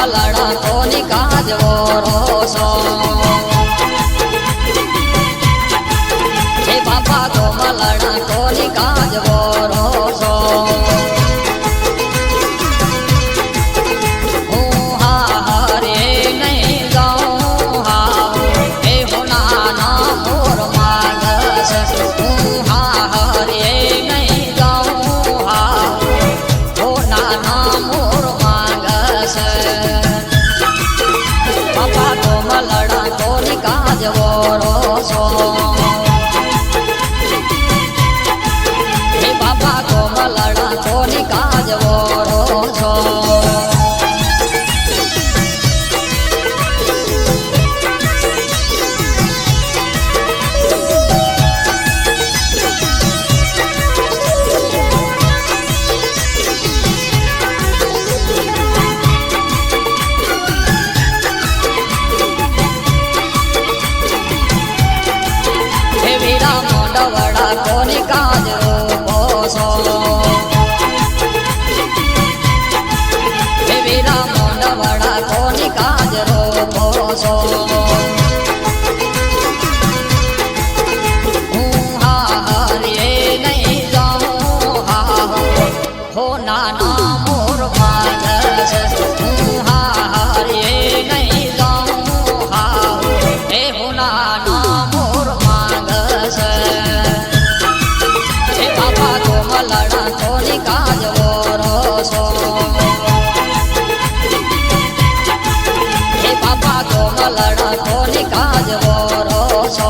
કોમલડા કોની કાજવો રોસો હે બાપા કોમલડા કોની કાજવો રોસો કોની કાજરો પોસો હે વીરા મોંડવડા કોની કાજરો પોસો હું હારે નહીં જાઉં હો નાના મોર માનસ હું હારે નહીં જાઉં હે હો નાના મોર માનસ કોમલડા કોની કાજવો રોસો હે બાપા કોમલડા કોની કાજવો રોસો